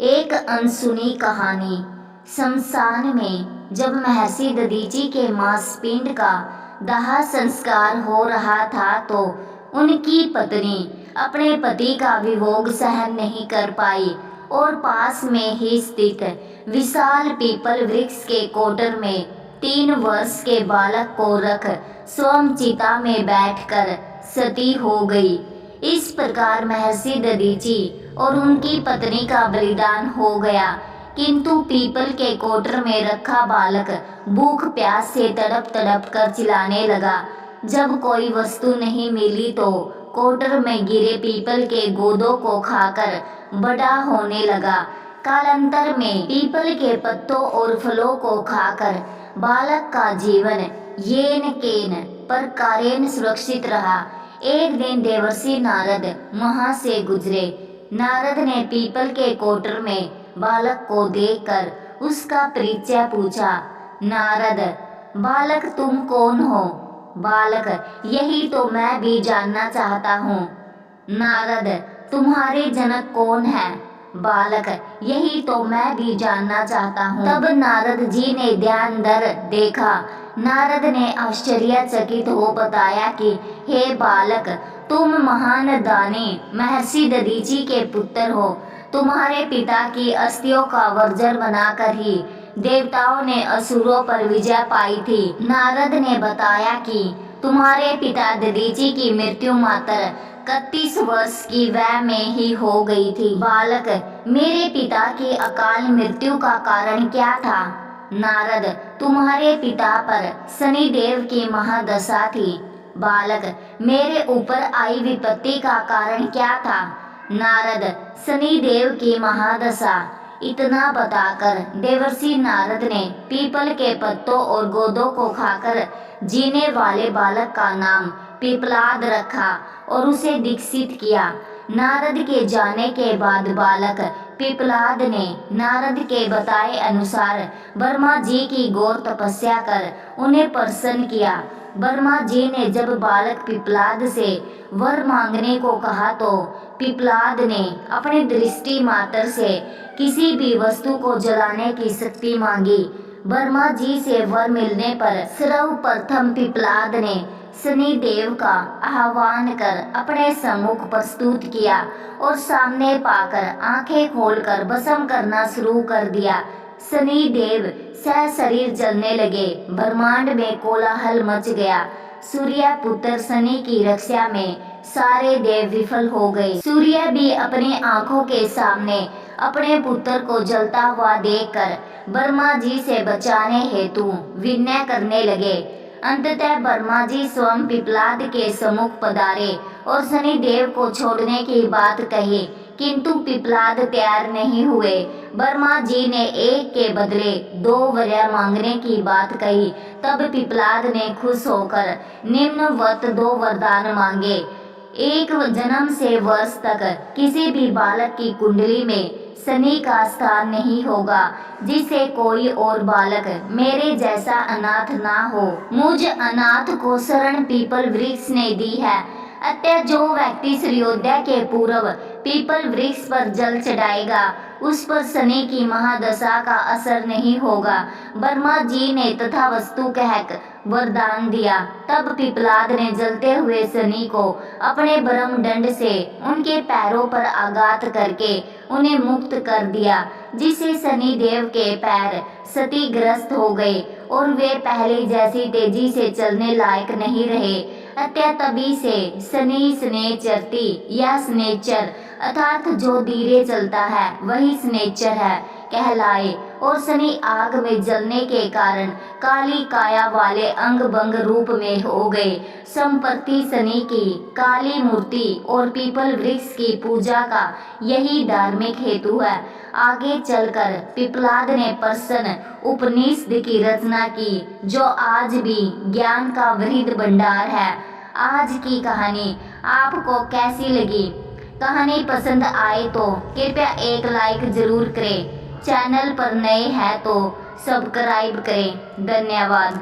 एक अनसुनी कहानी। शमशान में जब महर्षि दधीचि के मांसपिंड का दाह संस्कार हो रहा था तो उनकी पत्नी अपने पति का वियोग सहन नहीं कर पाई और पास में ही स्थित विशाल पीपल वृक्ष के कोटर में 3 वर्ष के बालक को रख स्वयं चिता में बैठकर सती हो गई। इस प्रकार महर्षि दधीचि और उनकी पत्नी का बलिदान हो गया, किंतु पीपल के कोटर में रखा बालक भूख प्यास से तड़प तड़प कर चिल्लाने लगा। जब कोई वस्तु नहीं मिली तो कोटर में गिरे पीपल के गोदों को खाकर बड़ा होने लगा। कालांतर में पीपल के पत्तों और फलों को खाकर बालक का जीवन येन केन प्रकारेण सुरक्षित रहा। एक दिन देवर्षि नारद वहां से गुजरे। नारद ने पीपल के कोटर में बालक को देखकर उसका परिचय पूछा। नारद, बालक तुम कौन हो? बालक, यही तो मैं भी जानना चाहता हूँ। नारद, तुम्हारे जनक कौन है? बालक, यही तो मैं भी जानना चाहता हूँ। तब नारद जी ने ध्यान धर देखा। नारद ने आश्चर्यचकित हो बताया कि हे बालक, तुम महान दानी महर्षि दधीचि के पुत्र हो। तुम्हारे पिता की अस्थियों का वर्जन बनाकर ही देवताओं ने असुरों पर विजय पाई थी। नारद ने बताया कि तुम्हारे पिता दधीचि की मृत्यु मात्र 31 वर्ष की वय में ही हो गई थी। बालक, मेरे पिता की अकाल मृत्यु का कारण क्या था? नारद, तुम्हारे पिता पर शनिदेव की महादशा थी। बालक, मेरे ऊपर आई विपत्ति का कारण क्या था? नारद, शनिदेव की महादशा। इतना बताकर देवर्षि नारद ने पीपल के पत्तों और गोदों को खाकर जीने वाले बालक का नाम पिपलाद रखा और उसे दीक्षित किया। नारद के जाने के बाद बालक पिपलाद ने नारद के बताए अनुसार ब्रह्मा जी की घोर तपस्या कर उन्हें प्रसन्न किया। ब्रह्मा जी ने जब बालक पिपलाद से वर मांगने को कहा तो पिपलाद ने अपनी दृष्टि मात्र से किसी भी वस्तु को जलाने की शक्ति मांगी। ब्रह्मा जी से वर मिलने पर सर्वप्रथम पिपलाद ने शनिदेव का आह्वान कर अपने सम्मुख प्रस्तुत किया और सामने पाकर आंखें खोलकर भस्म करना शुरू कर दिया। शनिदेव शरीर जलने लगे। ब्रह्मांड में कोलाहल मच गया। सूर्य पुत्र शनि की रक्षा में सारे देव विफल हो गए। सूर्य भी अपनी आंखों के सामने अपने पुत्र को जलता हुआ देखकर ब्रह्मा जी से बचाने हेतु विनय करने लगे। अंततः ब्रह्मा जी स्वयं पिपलाद के सम्मुख पधारे और शनिदेव को छोड़ने की बात कही, किंतु पिपलाद तैयार नहीं हुए। ब्रह्मा जी ने एक के बदले 2 वर मांगने की बात कही। तब पिपलाद ने खुश होकर निम्नवत 2 वरदान मांगे। 1 जन्म से वर्ष तक किसी भी बालक की कुंडली में शनि का स्थान नहीं होगा, जिसे कोई और बालक मेरे जैसा अनाथ ना हो। मुझ अनाथ को शरण पीपल वृक्ष ने दी है। अतः जो व्यक्ति सूर्योदय के पूर्व पीपल वृक्ष पर जल चढ़ाएगा उस पर शनि की महादशा का असर नहीं होगा। ब्रह्मा जी ने तथा वस्तु कहकर वरदान दिया। तब पिपलाद ने जलते हुए शनि को अपने ब्रह्मदंड से उनके पैरों पर आघात करके उन्हें मुक्त कर दिया, जिससे शनि देव के पैर क्षतिग्रस्त हो गए और वे पहले जैसी तेजी से चलने लायक नहीं रहे। अतः तभी से शनि शनैश्चरति या शनैश्चर अर्थात जो धीरे चलता है वही शनैश्चर है कहलाए। और शनि आग में जलने के कारण काली काया वाले अंग भंग रूप में हो गए। संप्रति शनि की काली मूर्ति और पीपल वृक्ष की पूजा का यही धार्मिक हेतु है। आगे चलकर पिपलाद ने प्रश्न उपनिषद की रचना की, जो आज भी ज्ञान का वृहद भंडार है। आज की कहानी आपको कैसी लगी? कहानी पसंद आए तो कृपया एक लाइक जरूर करें। चैनल पर नए हैं तो सब्सक्राइब करें। धन्यवाद।